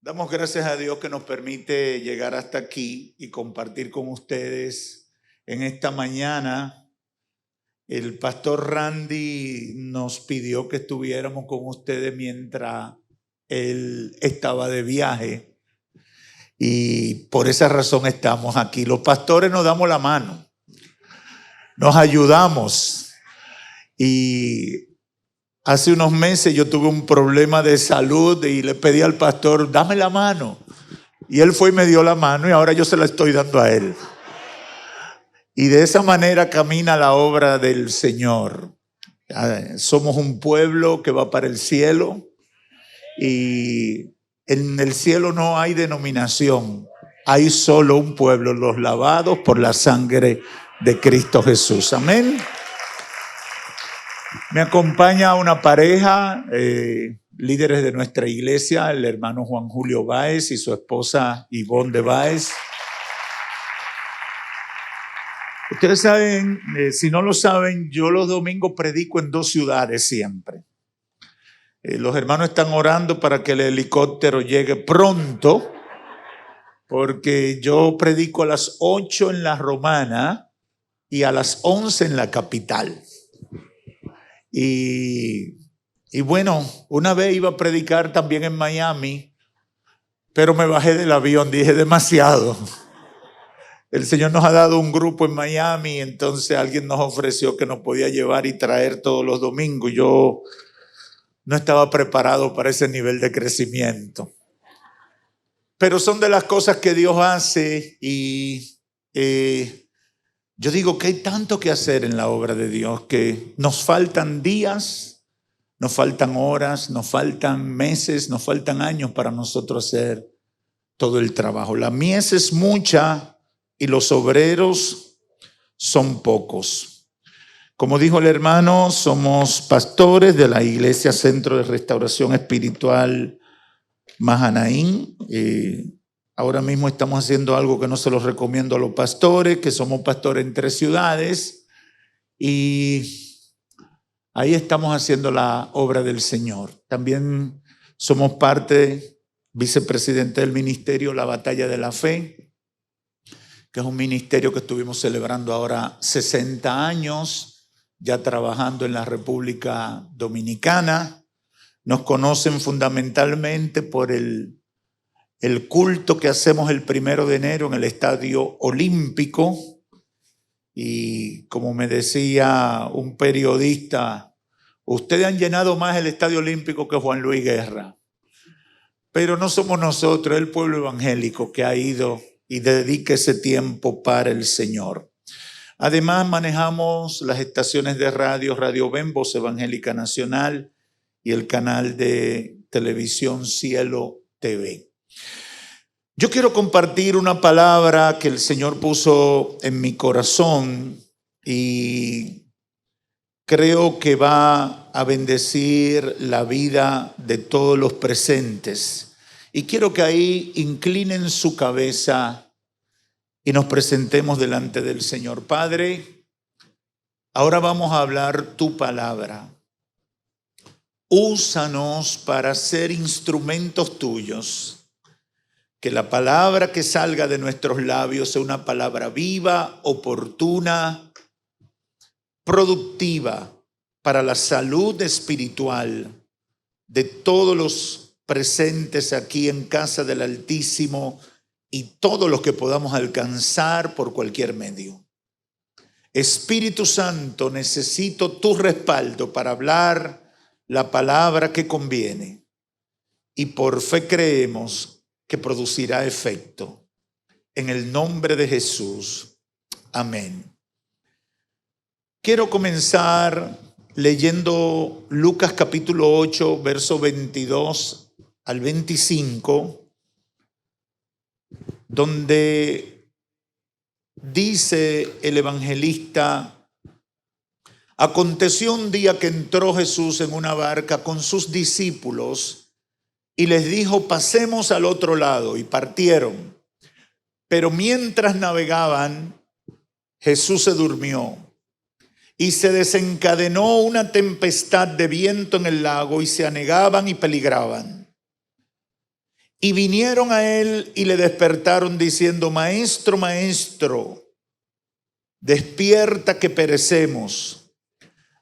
Damos gracias a Dios que nos permite llegar hasta aquí y compartir con ustedes en esta mañana. El pastor Randy nos pidió que estuviéramos con ustedes mientras él estaba de viaje y por esa razón estamos aquí. Los pastores nos damos la mano, nos ayudamos y hace unos meses yo tuve un problema de salud y le pedí al pastor, dame la mano. Y él fue y me dio la mano y ahora yo se la estoy dando a él. Y de esa manera camina la obra del Señor. Somos un pueblo que va para el cielo y en el cielo no hay denominación. Hay solo un pueblo, los lavados por la sangre de Cristo Jesús. Amén. Me acompaña una pareja, líderes de nuestra iglesia, el hermano Juan Julio Báez y su esposa Ivonne de Báez. Ustedes saben, si no lo saben, yo los domingos predico en 2 ciudades siempre. Los hermanos están orando para que el helicóptero llegue pronto, porque yo predico a las 8 en la Romana y a las 11 en la capital. Y bueno, una vez iba a predicar también en Miami, pero me bajé del avión, dije demasiado. El Señor nos ha dado un grupo en Miami, entonces alguien nos ofreció que nos podía llevar y traer todos los domingos. Yo no estaba preparado para ese nivel de crecimiento. Pero son de las cosas que Dios hace y yo digo que hay tanto que hacer en la obra de Dios, que nos faltan días, nos faltan horas, nos faltan meses, nos faltan años para nosotros hacer todo el trabajo. La mies es mucha y los obreros son pocos. Como dijo el hermano, somos pastores de la Iglesia Centro de Restauración Espiritual Mahanaín. Ahora mismo estamos haciendo algo que no se los recomiendo a los pastores, que somos pastores en 3 ciudades y ahí estamos haciendo la obra del Señor. También somos parte, vicepresidente del ministerio La Batalla de la Fe, que es un ministerio que estuvimos celebrando ahora 60 años, ya trabajando en la República Dominicana. Nos conocen fundamentalmente por el culto que hacemos el 1 de enero en el Estadio Olímpico. Y como me decía un periodista, ustedes han llenado más el Estadio Olímpico que Juan Luis Guerra. Pero no somos nosotros, el pueblo evangélico que ha ido y dedica ese tiempo para el Señor. Además manejamos las estaciones de Radio Ven, Voz Evangélica Nacional y el canal de televisión Cielo TV. Yo quiero compartir una palabra que el Señor puso en mi corazón y creo que va a bendecir la vida de todos los presentes. Y quiero que ahí inclinen su cabeza y nos presentemos delante del Señor. Padre, ahora vamos a hablar tu palabra. Úsanos para ser instrumentos tuyos. Que la palabra que salga de nuestros labios sea una palabra viva, oportuna, productiva para la salud espiritual de todos los presentes aquí en casa del Altísimo y todos los que podamos alcanzar por cualquier medio. Espíritu Santo, necesito tu respaldo para hablar la palabra que conviene y por fe creemos que producirá efecto. En el nombre de Jesús. Amén. Quiero comenzar leyendo Lucas capítulo 8, verso 22 al 25, donde dice el evangelista: aconteció un día que entró Jesús en una barca con sus discípulos y les dijo: pasemos al otro lado, y partieron. Pero mientras navegaban, Jesús se durmió y se desencadenó una tempestad de viento en el lago y se anegaban y peligraban. Y vinieron a él y le despertaron diciendo: Maestro, maestro, despierta que perecemos.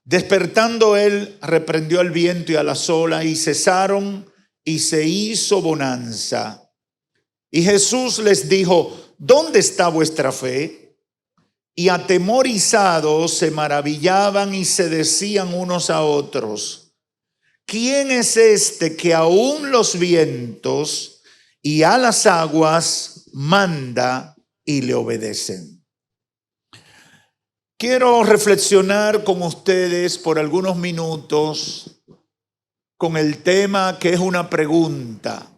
Despertando él, reprendió al viento y a las olas, y cesaron, y se hizo bonanza. Y Jesús les dijo: ¿dónde está vuestra fe? Y atemorizados se maravillaban y se decían unos a otros: ¿quién es este que aún los vientos y a las aguas manda y le obedecen? Quiero reflexionar con ustedes por algunos minutos con el tema que es una pregunta: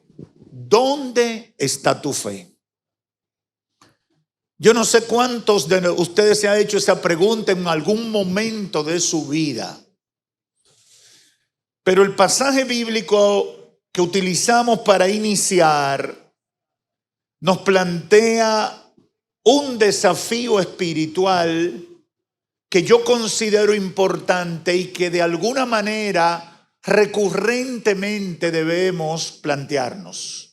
¿dónde está tu fe? Yo no sé cuántos de ustedes se han hecho esa pregunta en algún momento de su vida, pero el pasaje bíblico que utilizamos para iniciar nos plantea un desafío espiritual que yo considero importante y que de alguna manera recurrentemente debemos plantearnos.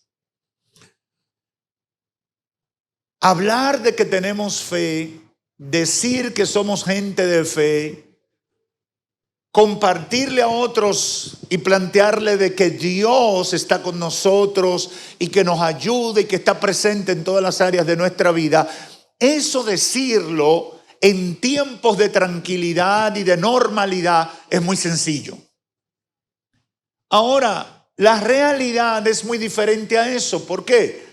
Hablar de que tenemos fe, decir que somos gente de fe, compartirle a otros y plantearle de que Dios está con nosotros y que nos ayuda y que está presente en todas las áreas de nuestra vida, eso decirlo en tiempos de tranquilidad y de normalidad es muy sencillo. Ahora, la realidad es muy diferente a eso. ¿Por qué?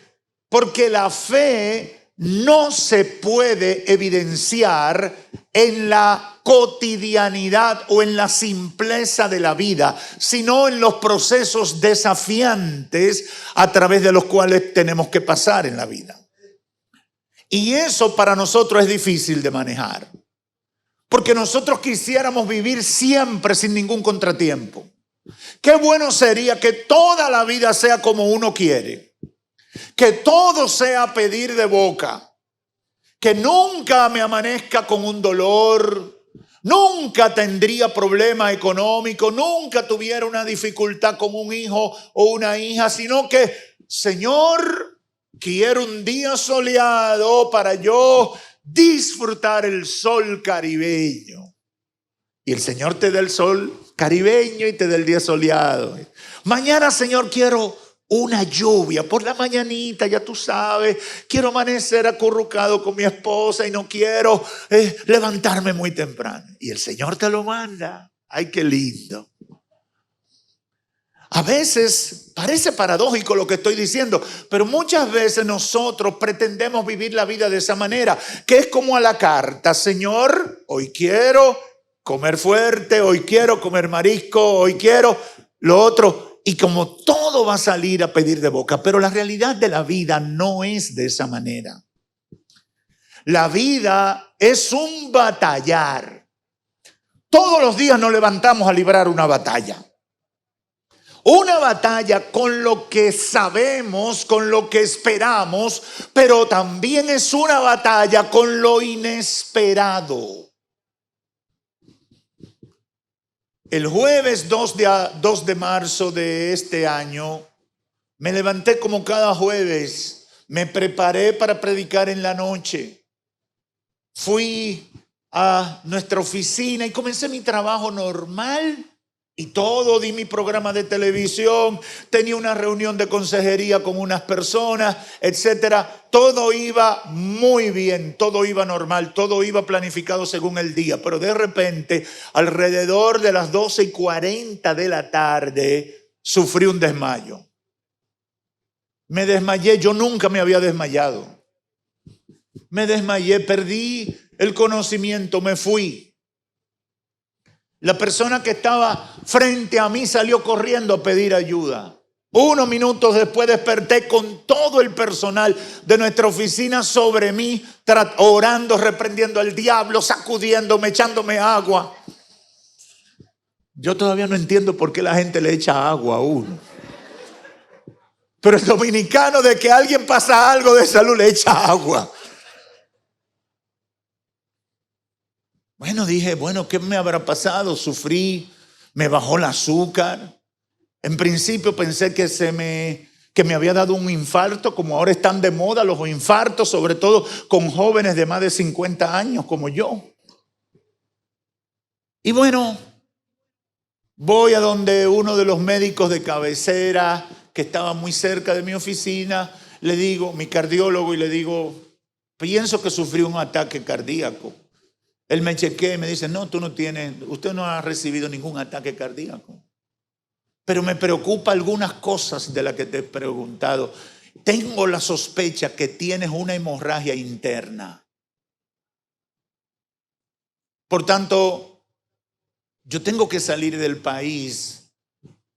Porque la fe no se puede evidenciar en la cotidianidad o en la simpleza de la vida, sino en los procesos desafiantes a través de los cuales tenemos que pasar en la vida. Y eso para nosotros es difícil de manejar, porque nosotros quisiéramos vivir siempre sin ningún contratiempo. Qué bueno sería que toda la vida sea como uno quiere, que todo sea pedir de boca, que nunca me amanezca con un dolor, nunca tendría problema económico, nunca tuviera una dificultad con un hijo o una hija, sino que, Señor, quiero un día soleado para yo disfrutar el sol caribeño. Y el Señor te da el sol caribeño y te da el día soleado. Mañana, Señor, quiero una lluvia por la mañanita, ya tú sabes, quiero amanecer acurrucado con mi esposa y no quiero levantarme muy temprano. Y el Señor te lo manda. Ay, qué lindo. A veces parece paradójico lo que estoy diciendo, pero muchas veces nosotros pretendemos vivir la vida de esa manera, que es como a la carta: Señor, hoy quiero comer fuerte, hoy quiero comer marisco, hoy quiero lo otro. Y como todo va a salir a pedir de boca, pero la realidad de la vida no es de esa manera. La vida es un batallar. Todos los días nos levantamos a librar una batalla. Una batalla con lo que sabemos, con lo que esperamos, pero también es una batalla con lo inesperado. El jueves 2 de marzo de este año, me levanté como cada jueves, me preparé para predicar en la noche. Fui a nuestra oficina y comencé mi trabajo normal y todo, di mi programa de televisión, tenía una reunión de consejería con unas personas, etcétera. Todo iba muy bien, todo iba normal, todo iba planificado según el día, pero de repente, alrededor de las 12:40 de la tarde, sufrí un desmayo. Me desmayé, yo nunca me había desmayado. Me desmayé, perdí el conocimiento, me fui. La persona que estaba frente a mí salió corriendo a pedir ayuda. Unos minutos después desperté con todo el personal de nuestra oficina sobre mí, orando, reprendiendo al diablo, sacudiéndome, echándome agua. Yo todavía no entiendo por qué la gente le echa agua a uno. Pero el dominicano, de que alguien pasa algo de salud, le echa agua. Bueno, dije, ¿qué me habrá pasado? Sufrí, me bajó el azúcar. En principio pensé que se me que me había dado un infarto, como ahora están de moda los infartos, sobre todo con jóvenes de más de 50 años como yo. Y bueno, voy a donde uno de los médicos de cabecera, que estaba muy cerca de mi oficina, le digo, mi cardiólogo, y le digo, pienso que sufrí un ataque cardíaco. Él me chequea y me dice, no, usted no ha recibido ningún ataque cardíaco. Pero me preocupa algunas cosas de las que te he preguntado. Tengo la sospecha que tienes una hemorragia interna. Por tanto, yo tengo que salir del país,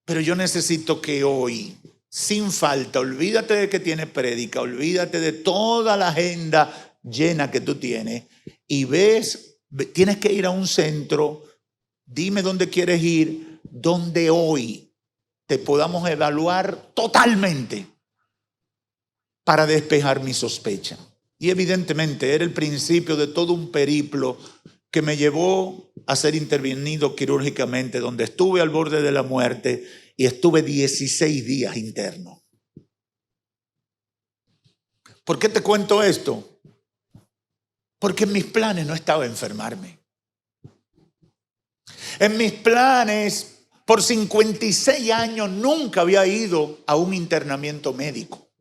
pero yo necesito que hoy, sin falta, olvídate de que tienes prédica, olvídate de toda la agenda llena que tú tienes y tienes que ir a un centro, dime dónde quieres ir, donde hoy te podamos evaluar totalmente para despejar mi sospecha. Y evidentemente era el principio de todo un periplo que me llevó a ser intervenido quirúrgicamente, donde estuve al borde de la muerte y estuve 16 días interno. ¿Por qué te cuento esto? Porque en mis planes no estaba enfermarme. En mis planes, por 56 años, nunca había ido a un internamiento médico.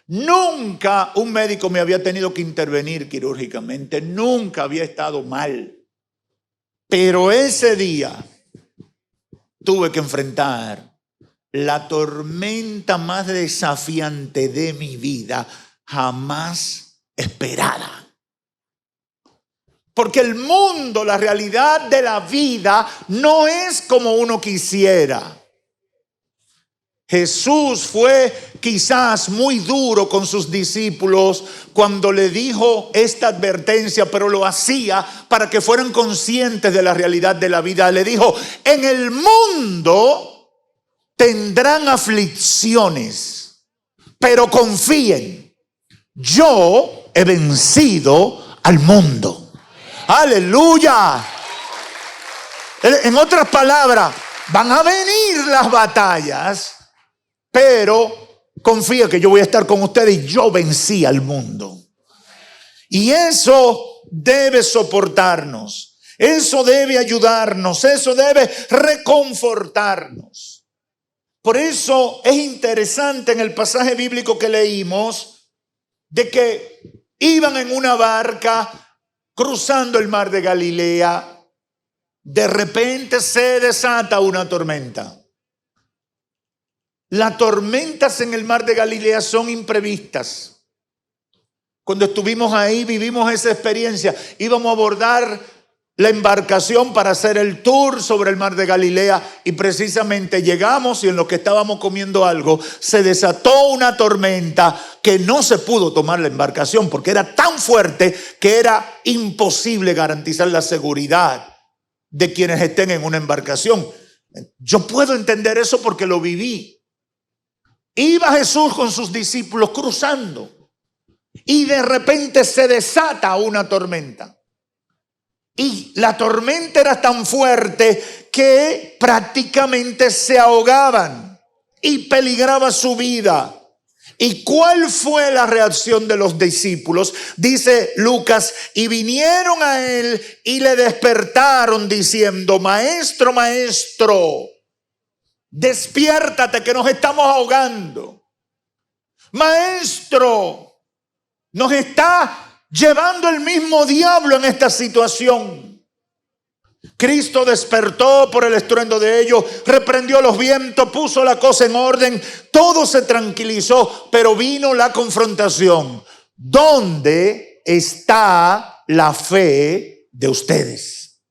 Nunca un médico me había tenido que intervenir quirúrgicamente. Nunca había estado mal. Pero ese día tuve que enfrentar la tormenta más desafiante de mi vida, jamás esperada. Porque el mundo, la realidad de la vida, no es como uno quisiera. Jesús fue quizás muy duro con sus discípulos cuando le dijo esta advertencia, pero lo hacía para que fueran conscientes de la realidad de la vida. Le dijo, en el mundo tendrán aflicciones, pero confíen, yo he vencido al mundo. ¡Aleluya! En otras palabras, van a venir las batallas, pero confía que yo voy a estar con ustedes y yo vencí al mundo. Y eso debe soportarnos, eso debe ayudarnos, eso debe reconfortarnos. Por eso es interesante en el pasaje bíblico que leímos de que iban en una barca cruzando el mar de Galilea. De repente se desata una tormenta. Las tormentas en el mar de Galilea son imprevistas. Cuando estuvimos ahí vivimos esa experiencia. Íbamos a abordar la embarcación para hacer el tour sobre el mar de Galilea y precisamente llegamos y en lo que estábamos comiendo algo se desató una tormenta que no se pudo tomar la embarcación porque era tan fuerte que era imposible garantizar la seguridad de quienes estén en una embarcación. Yo puedo entender eso porque lo viví. Iba Jesús con sus discípulos cruzando y de repente se desata una tormenta. Y la tormenta era tan fuerte que prácticamente se ahogaban y peligraba su vida. ¿Y cuál fue la reacción de los discípulos? Dice Lucas, y vinieron a él y le despertaron diciendo, maestro, maestro, despiértate que nos estamos ahogando. Maestro, nos está llevando el mismo diablo en esta situación. Cristo despertó por el estruendo de ellos, reprendió los vientos, puso la cosa en orden, todo se tranquilizó, pero vino la confrontación. ¿Dónde está la fe de ustedes?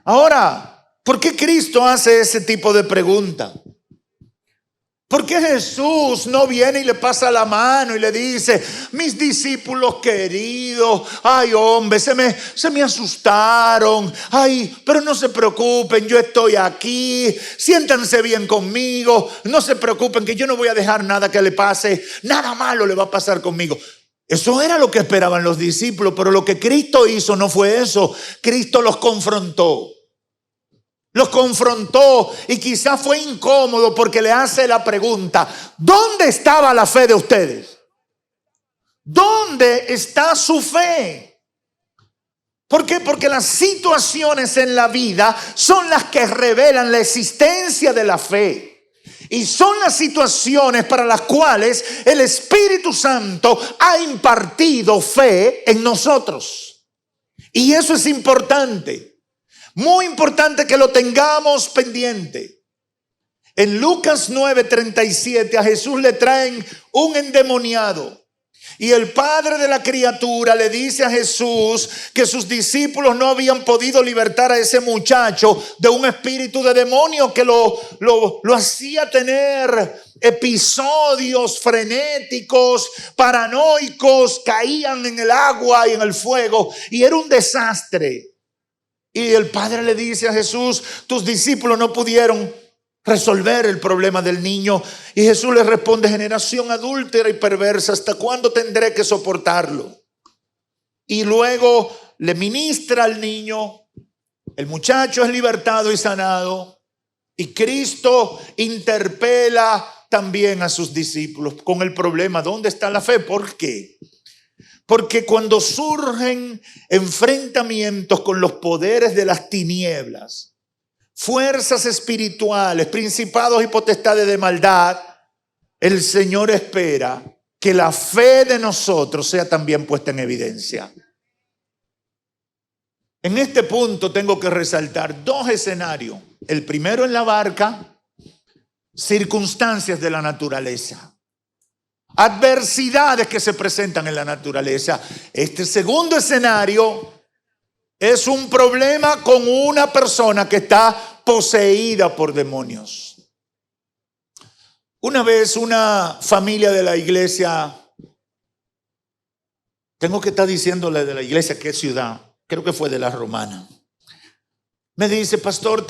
Ahora, ¿por qué Cristo hace ese tipo de pregunta? ¿Por qué Jesús no viene y le pasa la mano y le dice, mis discípulos queridos, ay hombre, se me asustaron, ay, pero no se preocupen, yo estoy aquí, siéntanse bien conmigo, no se preocupen que yo no voy a dejar nada que le pase, nada malo le va a pasar conmigo? Eso era lo que esperaban los discípulos, pero lo que Cristo hizo no fue eso. Cristo los confrontó. los confrontó y quizás fue incómodo porque le hace la pregunta: ¿dónde estaba la fe de ustedes? ¿Dónde está su fe? ¿Por qué? Porque las situaciones en la vida son las que revelan la existencia de la fe. Y son las situaciones para las cuales el Espíritu Santo ha impartido fe en nosotros. Y eso es importante, muy importante que lo tengamos pendiente. En Lucas 9:37 a Jesús le traen un endemoniado. Y el padre de la criatura le dice a Jesús que sus discípulos no habían podido libertar a ese muchacho de un espíritu de demonio que lo hacía tener episodios frenéticos, paranoicos, caían en el agua y en el fuego y era un desastre. Y el padre le dice a Jesús: tus discípulos no pudieron resolver el problema del niño. Y Jesús le responde: generación adúltera y perversa, ¿hasta cuándo tendré que soportarlo? Y luego le ministra al niño. El muchacho es libertado y sanado. Y Cristo interpela también a sus discípulos con el problema: ¿dónde está la fe? ¿Por qué? Porque cuando surgen enfrentamientos con los poderes de las tinieblas, fuerzas espirituales, principados y potestades de maldad, el Señor espera que la fe de nosotros sea también puesta en evidencia. En este punto tengo que resaltar dos escenarios. El primero en la barca: circunstancias de la naturaleza, adversidades que se presentan en la naturaleza. Este segundo escenario es un problema con una persona que está poseída por demonios. Una vez una familia de la iglesia, tengo que estar diciéndole de la iglesia qué ciudad, creo que fue de la Romana, me dice: pastor,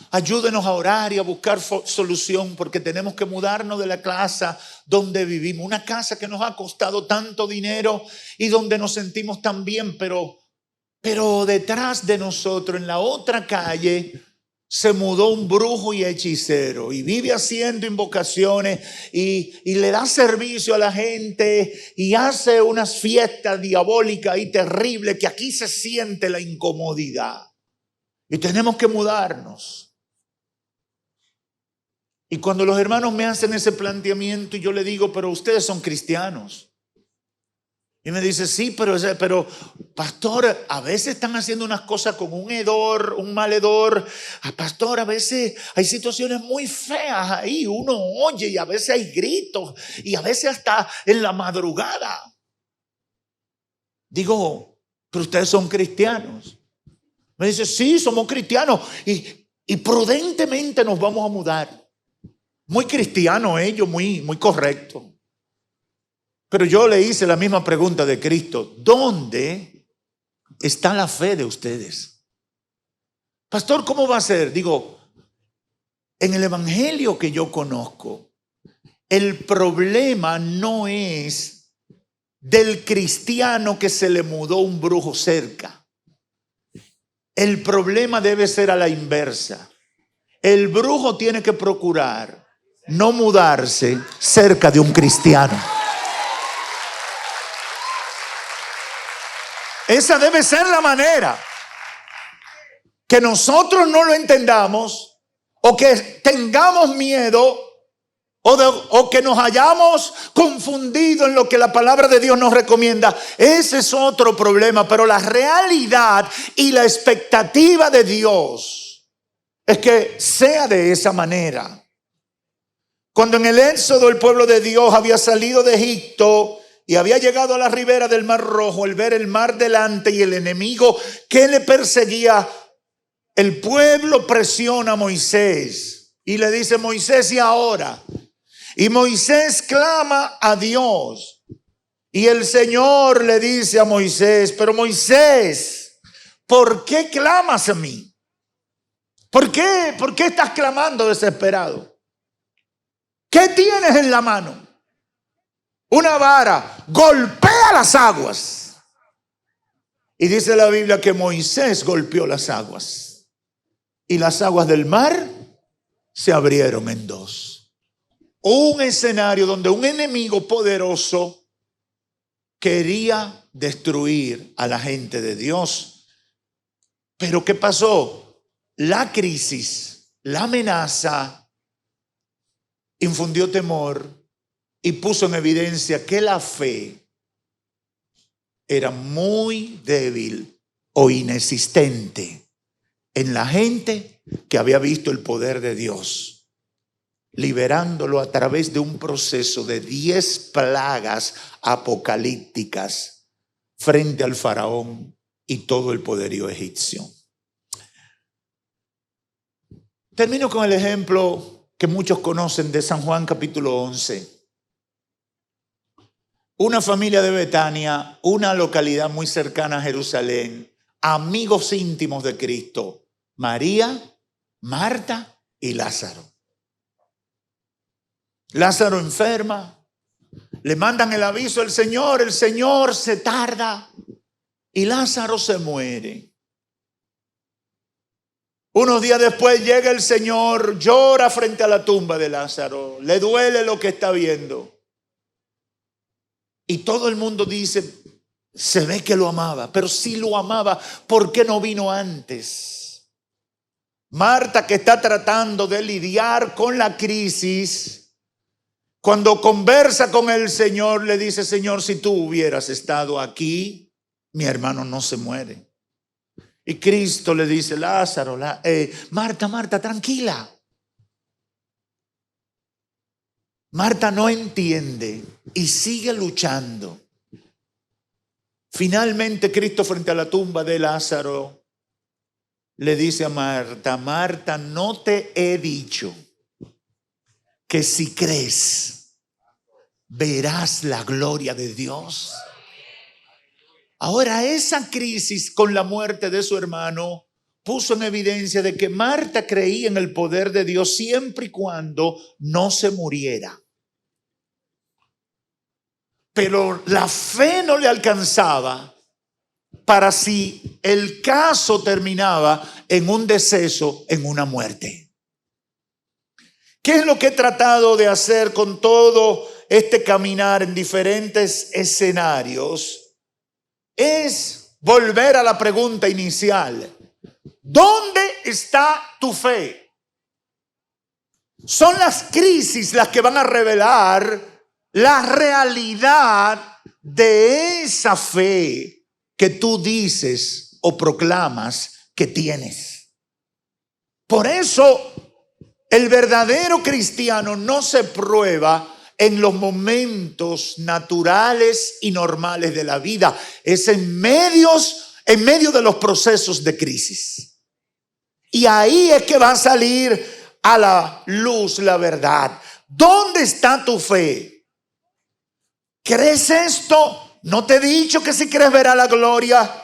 ayúdenos a orar y a buscar solución porque tenemos que mudarnos de la casa donde vivimos. Una casa que nos ha costado tanto dinero y donde nos sentimos tan bien, pero detrás de nosotros, en la otra calle, se mudó un brujo y hechicero y vive haciendo invocaciones y le da servicio a la gente y hace unas fiestas diabólicas y terribles que aquí se siente la incomodidad y tenemos que mudarnos. Y cuando los hermanos me hacen ese planteamiento y yo le digo: pero ustedes son cristianos. Y me dice: sí, pero pastor, a veces están haciendo unas cosas con un hedor, un mal hedor. Pastor, a veces hay situaciones muy feas ahí. Uno oye y a veces hay gritos y a veces hasta en la madrugada. Digo: pero ustedes son cristianos. Me dice: sí, somos cristianos y prudentemente nos vamos a mudar. Muy cristiano ellos, muy correcto. Pero yo le hice la misma pregunta de Cristo: ¿dónde está la fe de ustedes? Pastor, ¿cómo va a ser? Digo, en el evangelio que yo conozco, el problema no es del cristiano que se le mudó un brujo cerca. El problema debe ser a la inversa. El brujo tiene que procurar no mudarse cerca de un cristiano. Esa debe ser la manera. Que nosotros no lo entendamos o que tengamos miedo o que nos hayamos confundido en lo que la palabra de Dios nos recomienda. Ese es otro problema, pero la realidad y la expectativa de Dios es que sea de esa manera. Cuando en el Éxodo el pueblo de Dios había salido de Egipto y había llegado a la ribera del Mar Rojo, al ver el mar delante y el enemigo que le perseguía, el pueblo presiona a Moisés y le dice: Moisés, ¿y ahora? Y Moisés clama a Dios. Y el Señor le dice a Moisés: pero Moisés, ¿por qué clamas a mí? ¿Por qué? ¿Por qué estás clamando desesperado? ¿Qué tienes en la mano? Una vara. Golpea las aguas. Y dice la Biblia que Moisés golpeó las aguas. y las aguas del mar se abrieron en dos. Un escenario donde un enemigo poderoso quería destruir a la gente de Dios. Pero ¿qué pasó? La crisis, la amenaza, infundió temor y puso en evidencia que la fe era muy débil o inexistente en la gente que había visto el poder de Dios, liberándolo a través de un proceso de 10 plagas apocalípticas frente al faraón y todo el poderío egipcio. Termino con el ejemplo que muchos conocen de San Juan capítulo 11. Una familia de Betania, una localidad muy cercana a Jerusalén, amigos íntimos de Cristo, María, Marta y Lázaro. Lázaro enferma, le mandan el aviso al Señor, el Señor se tarda y Lázaro se muere. Unos días después llega el Señor, llora frente a la tumba de Lázaro, le duele lo que está viendo. Y todo el mundo dice, se ve que lo amaba, pero si lo amaba, ¿por qué no vino antes? Marta, que está tratando de lidiar con la crisis, cuando conversa con el Señor, le dice, Señor, si tú hubieras estado aquí, mi hermano no se muere. Y Cristo le dice, Lázaro, Marta, Marta, tranquila. Marta no entiende y sigue luchando. Finalmente Cristo, frente a la tumba de Lázaro, le dice a Marta, Marta, ¿no te he dicho que si crees verás la gloria de Dios? Ahora, esa crisis con la muerte de su hermano puso en evidencia de que Marta creía en el poder de Dios siempre y cuando no se muriera. Pero la fe no le alcanzaba para si el caso terminaba en un deceso, en una muerte. ¿Qué es lo que he tratado de hacer con todo este caminar en diferentes escenarios? Es volver a la pregunta inicial. ¿Dónde está tu fe? Son las crisis las que van a revelar la realidad de esa fe que tú dices o proclamas que tienes. Por eso el verdadero cristiano no se prueba en los momentos naturales y normales de la vida. Es en medio de los procesos de crisis. Y ahí es que va a salir a la luz la verdad. ¿Dónde está tu fe? ¿Crees esto? No te he dicho que si crees verás la gloria.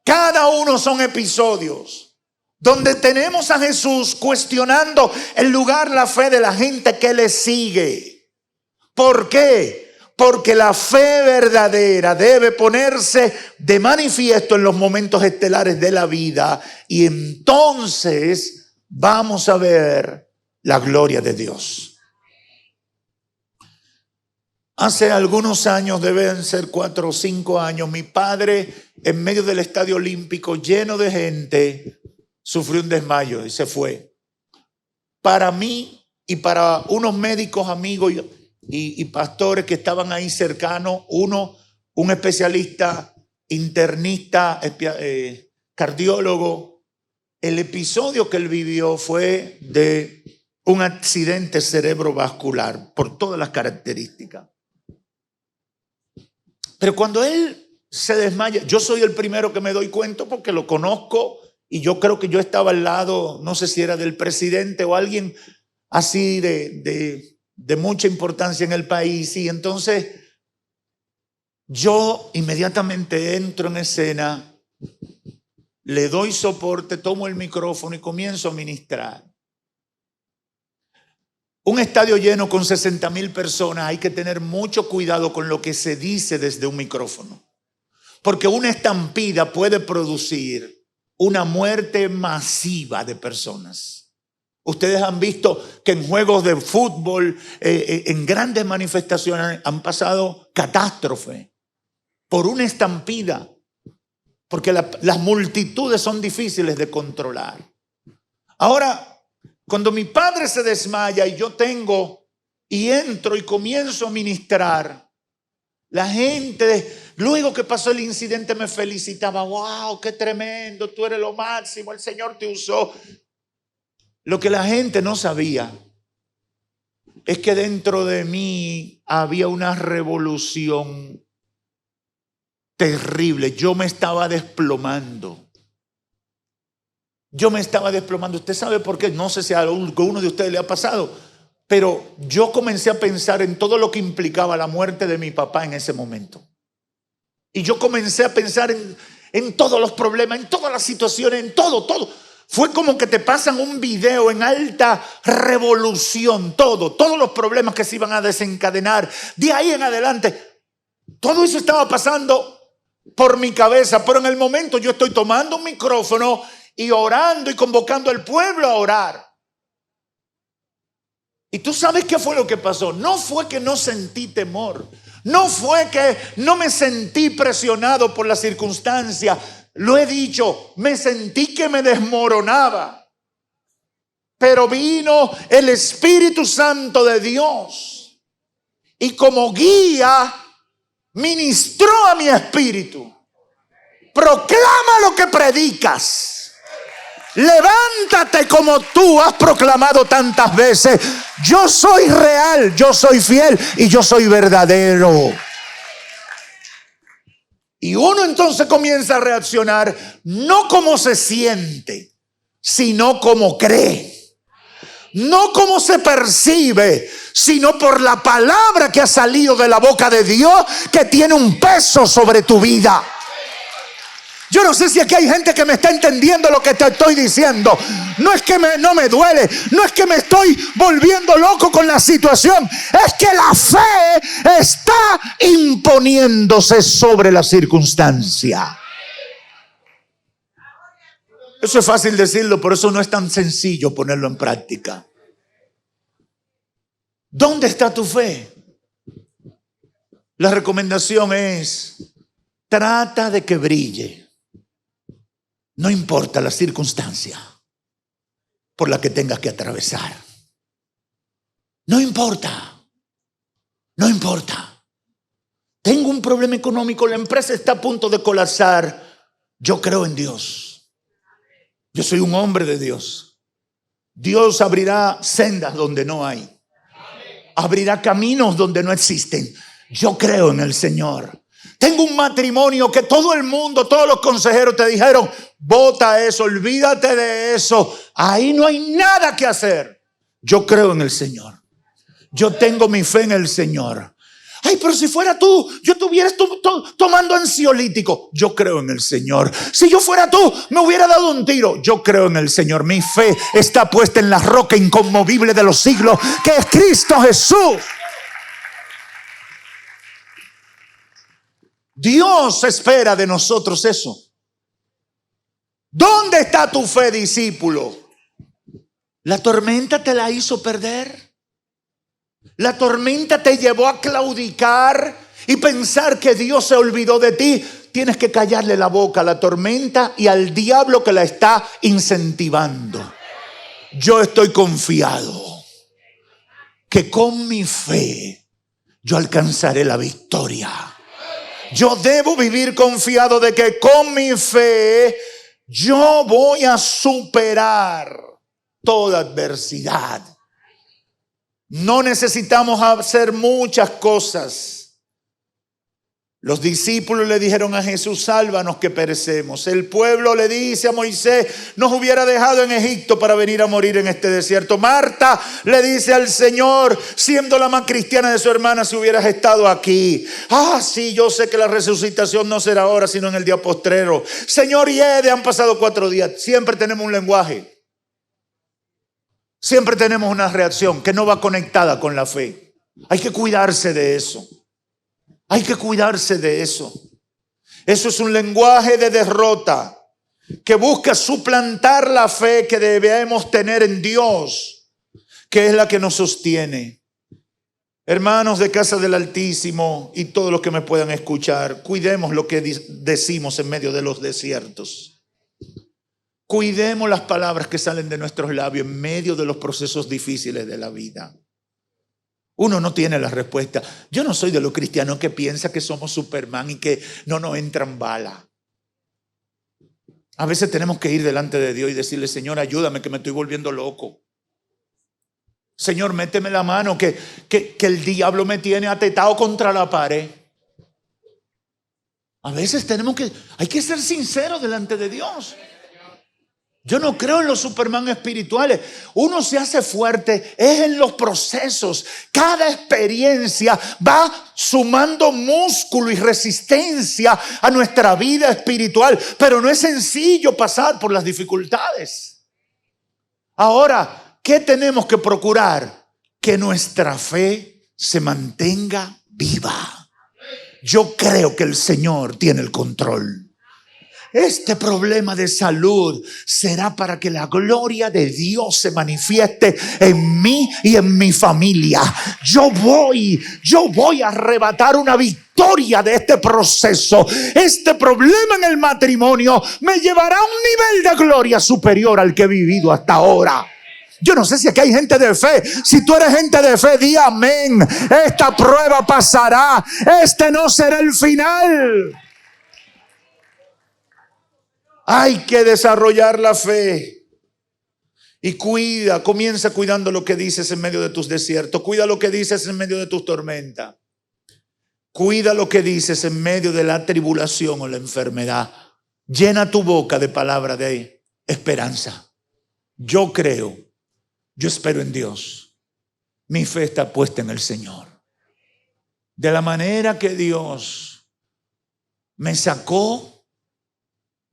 Cada uno son episodios donde tenemos a Jesús cuestionando el lugar, la fe de la gente que le sigue. ¿Por qué? Porque la fe verdadera debe ponerse de manifiesto en los momentos estelares de la vida y entonces vamos a ver la gloria de Dios. Hace algunos años, deben ser 4 o 5 años, mi padre en medio del estadio olímpico lleno de gente sufrió un desmayo y se fue. Para mí y para unos médicos amigos y pastores que estaban ahí cercanos, un especialista, internista, cardiólogo, el episodio que él vivió fue de un accidente cerebrovascular por todas las características. Pero cuando él se desmaya, yo soy el primero que me doy cuenta porque lo conozco y yo creo que yo estaba al lado, no sé si era del presidente o alguien así de mucha importancia en el país. Y entonces yo inmediatamente entro en escena, le doy soporte, tomo el micrófono y comienzo a ministrar. Un estadio lleno con 60,000 personas, hay que tener mucho cuidado con lo que se dice desde un micrófono. Porque una estampida puede producir una muerte masiva de personas. Ustedes han visto que en juegos de fútbol, en grandes manifestaciones han pasado catástrofes por una estampida, porque las multitudes son difíciles de controlar. Ahora, cuando mi padre se desmaya y entro y comienzo a ministrar, la gente, luego que pasó el incidente, me felicitaba. ¡Wow, qué tremendo! Tú eres lo máximo, el Señor te usó. Lo que la gente no sabía es que dentro de mí había una revolución terrible. Yo me estaba desplomando. Usted sabe por qué. No sé si a alguno de ustedes le ha pasado, pero yo comencé a pensar en todo lo que implicaba la muerte de mi papá en ese momento. Y yo comencé a pensar en todos los problemas, en todas las situaciones, en todo. Fue como que te pasan un video en alta revolución, todos los problemas que se iban a desencadenar. De ahí en adelante, todo eso estaba pasando por mi cabeza, pero en el momento yo estoy tomando un micrófono y orando y convocando al pueblo a orar. Y tú sabes qué fue lo que pasó. No fue que no sentí temor, no fue que no me sentí presionado por la circunstancia. Lo he dicho, me sentí que me desmoronaba. Pero vino el Espíritu Santo de Dios y como guía ministró a mi espíritu. Proclama lo que predicas. Levántate como tú has proclamado tantas veces. Yo soy real, yo soy fiel y yo soy verdadero. Y uno entonces comienza a reaccionar no como se siente, sino como cree. No como se percibe, sino por la palabra que ha salido de la boca de Dios, que tiene un peso sobre tu vida. Yo no sé si aquí hay gente que me está entendiendo lo que te estoy diciendo. No es que no me duele, no es que me estoy volviendo loco con la situación. Es que la fe está imponiéndose sobre la circunstancia. Eso es fácil decirlo, pero eso no es tan sencillo ponerlo en práctica. ¿Dónde está tu fe? La recomendación es: trata de que brille. No importa la circunstancia por la que tengas que atravesar. No importa. Tengo un problema económico, la empresa está a punto de colapsar. Yo creo en Dios. Yo soy un hombre de Dios. Dios abrirá sendas donde no hay. Abrirá caminos donde no existen. Yo creo en el Señor. Tengo un matrimonio que todo el mundo, todos los consejeros te dijeron: bota eso, olvídate de eso. Ahí no hay nada que hacer. Yo creo en el Señor. Yo tengo mi fe en el Señor. Ay, pero si fuera tú, yo estuviera tomando ansiolítico. Yo creo en el Señor. Si yo fuera tú, me hubiera dado un tiro. Yo creo en el Señor. Mi fe está puesta en la roca inconmovible de los siglos, que es Cristo Jesús. Dios espera de nosotros eso. ¿Dónde está tu fe, discípulo? ¿La tormenta te la hizo perder? ¿La tormenta te llevó a claudicar y pensar que Dios se olvidó de ti? Tienes que callarle la boca a la tormenta y al diablo que la está incentivando. Yo estoy confiado que con mi fe yo alcanzaré la victoria. Yo debo vivir confiado de que con mi fe yo voy a superar toda adversidad. No necesitamos hacer muchas cosas. Los discípulos le dijeron a Jesús: sálvanos que perecemos. El pueblo le dice a Moisés: nos hubiera dejado en Egipto para venir a morir en este desierto. Marta le dice al Señor, siendo la más cristiana de su hermana: si hubieras estado aquí. Sí, yo sé que la resucitación no será ahora, sino en el día postrero. Señor, han pasado 4 días. Siempre tenemos un lenguaje. Siempre tenemos una reacción que no va conectada con la fe. Hay que cuidarse de eso. Hay que cuidarse de eso. Eso es un lenguaje de derrota. que busca suplantar la fe que debemos tener en Dios, que es la que nos sostiene. Hermanos de Casa del Altísimo y todos los que me puedan escuchar, cuidemos lo que decimos en medio de los desiertos. Cuidemos las palabras que salen de nuestros labios en medio de los procesos difíciles de la vida. Uno no tiene la respuesta. Yo no soy de los cristianos que piensa que somos Superman y que no nos entran balas. A veces tenemos que ir delante de Dios y decirle: Señor, ayúdame, que me estoy volviendo loco. Señor, méteme la mano, que el diablo me tiene atetado contra la pared. A veces hay que ser sinceros delante de Dios. Yo no creo en los Superman espirituales. Uno se hace fuerte es en los procesos. Cada experiencia va sumando músculo y resistencia a nuestra vida espiritual. Pero no es sencillo pasar por las dificultades. Ahora, ¿qué tenemos que procurar? Que nuestra fe se mantenga viva. Yo creo que el Señor tiene el control. Este problema de salud será para que la gloria de Dios se manifieste en mí y en mi familia. Yo voy a arrebatar una victoria de este proceso. Este problema en el matrimonio me llevará a un nivel de gloria superior al que he vivido hasta ahora. Yo no sé si aquí hay gente de fe. Si tú eres gente de fe, di amén. Esta prueba pasará. Este no será el final. Hay que desarrollar la fe. Y comienza cuidando lo que dices en medio de tus desiertos. Cuida lo que dices en medio de tus tormentas. Cuida lo que dices en medio de la tribulación o la enfermedad. Llena tu boca de palabra de esperanza. Yo creo, yo espero en Dios. Mi fe está puesta en el Señor. De la manera que Dios me sacó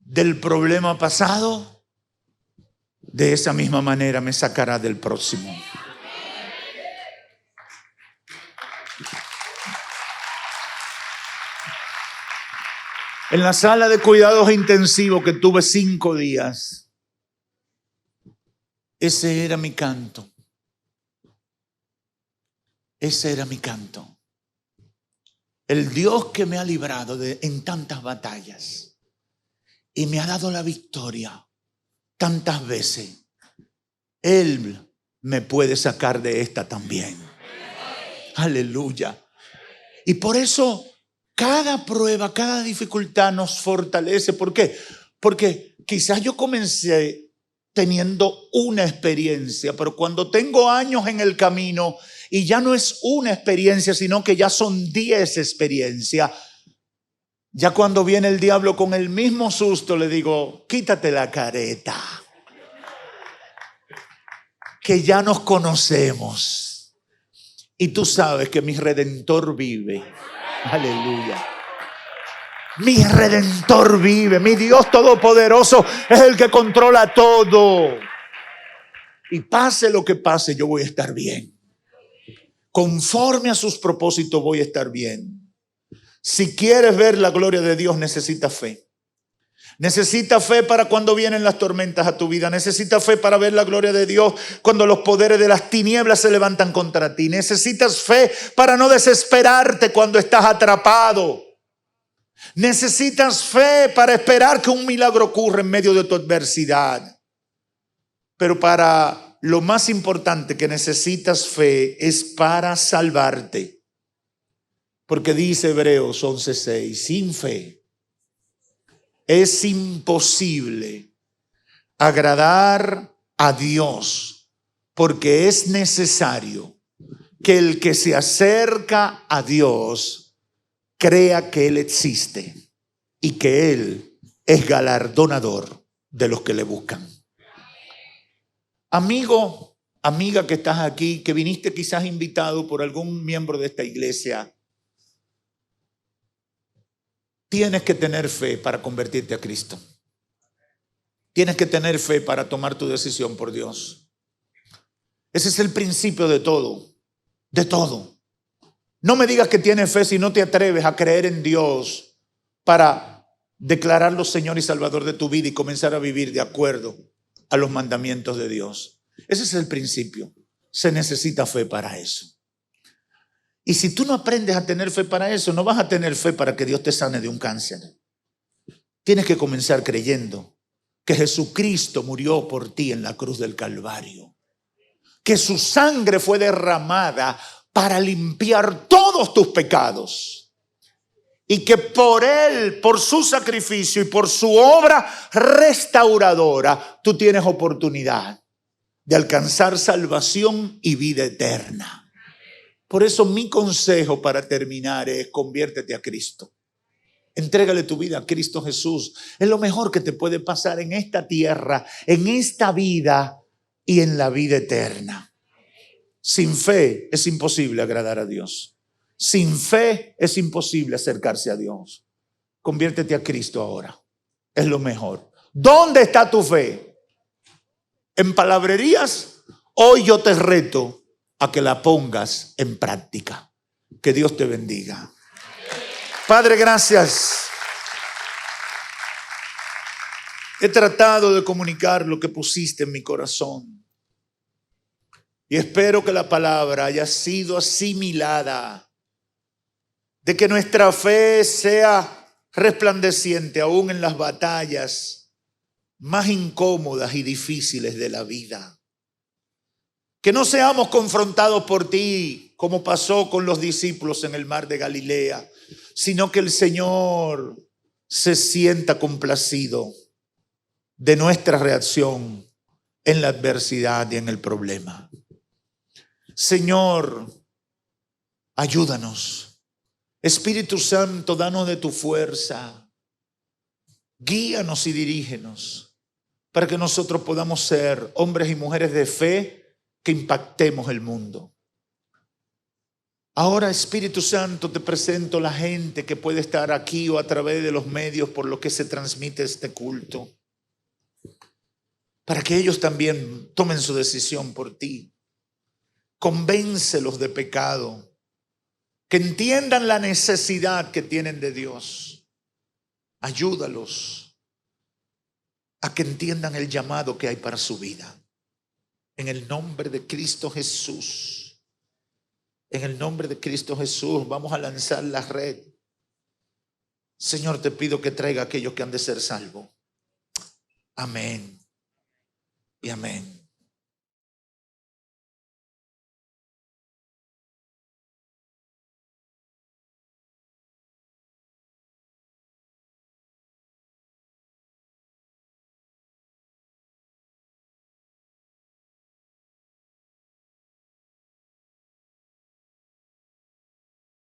del problema pasado, de esa misma manera me sacará del próximo. En la sala de cuidados intensivos que tuve 5 días, ese era mi canto. Ese era mi canto. El Dios que me ha librado en tantas batallas y me ha dado la victoria tantas veces, Él me puede sacar de esta también. Aleluya. Y por eso cada prueba, cada dificultad nos fortalece. ¿Por qué? Porque quizás yo comencé teniendo una experiencia, pero cuando tengo años en el camino y ya no es una experiencia, sino que ya son 10 experiencias, ya cuando viene el diablo con el mismo susto, le digo: quítate la careta, que ya nos conocemos. Y tú sabes que mi Redentor vive. Aleluya. Mi Redentor vive. Mi Dios Todopoderoso es el que controla todo. Y pase lo que pase, yo voy a estar bien. Conforme a sus propósitos voy a estar bien. Si quieres ver la gloria de Dios, necesitas fe. Necesitas fe para cuando vienen las tormentas a tu vida. Necesitas fe para ver la gloria de Dios cuando los poderes de las tinieblas se levantan contra ti. Necesitas fe para no desesperarte cuando estás atrapado. Necesitas fe para esperar que un milagro ocurra en medio de tu adversidad. Pero para lo más importante que necesitas fe es para salvarte. Porque dice Hebreos 11:6, sin fe es imposible agradar a Dios, porque es necesario que el que se acerca a Dios crea que Él existe y que Él es galardonador de los que le buscan. Amigo, amiga que estás aquí, que viniste quizás invitado por algún miembro de esta iglesia, tienes que tener fe para convertirte a Cristo. Tienes que tener fe para tomar tu decisión por Dios. Ese es el principio de todo. De todo. No me digas que tienes fe si no te atreves a creer en Dios para declararlo Señor y Salvador de tu vida y comenzar a vivir de acuerdo a los mandamientos de Dios. Ese es el principio. Se necesita fe para eso. Y si tú no aprendes a tener fe para eso, no vas a tener fe para que Dios te sane de un cáncer. Tienes que comenzar creyendo que Jesucristo murió por ti en la cruz del Calvario, que su sangre fue derramada para limpiar todos tus pecados y que por Él, por su sacrificio y por su obra restauradora, tú tienes oportunidad de alcanzar salvación y vida eterna. Por eso mi consejo para terminar es: conviértete a Cristo. Entrégale tu vida a Cristo Jesús. Es lo mejor que te puede pasar en esta tierra, en esta vida y en la vida eterna. Sin fe es imposible agradar a Dios. Sin fe es imposible acercarse a Dios. Conviértete a Cristo ahora. Es lo mejor. ¿Dónde está tu fe? ¿En palabrerías? Hoy yo te reto a que la pongas en práctica. Que Dios te bendiga. Padre, gracias. He tratado de comunicar lo que pusiste en mi corazón. Y espero que la palabra haya sido asimilada. De que nuestra fe sea resplandeciente aún en las batallas más incómodas y difíciles de la vida. Que no seamos confrontados por ti como pasó con los discípulos en el mar de Galilea, sino que el Señor se sienta complacido de nuestra reacción en la adversidad y en el problema. Señor, ayúdanos. Espíritu Santo, danos de tu fuerza. Guíanos y dirígenos para que nosotros podamos ser hombres y mujeres de fe que impactemos el mundo. Ahora, Espíritu Santo, te presento la gente que puede estar aquí o a través de los medios por los que se transmite este culto, para que ellos también tomen su decisión por ti. Convéncelos de pecado, que entiendan la necesidad que tienen de Dios. Ayúdalos a que entiendan el llamado que hay para su vida. En el nombre de Cristo Jesús. En el nombre de Cristo Jesús vamos a lanzar la red. Señor, te pido que traiga a aquellos que han de ser salvos. Amén y amén.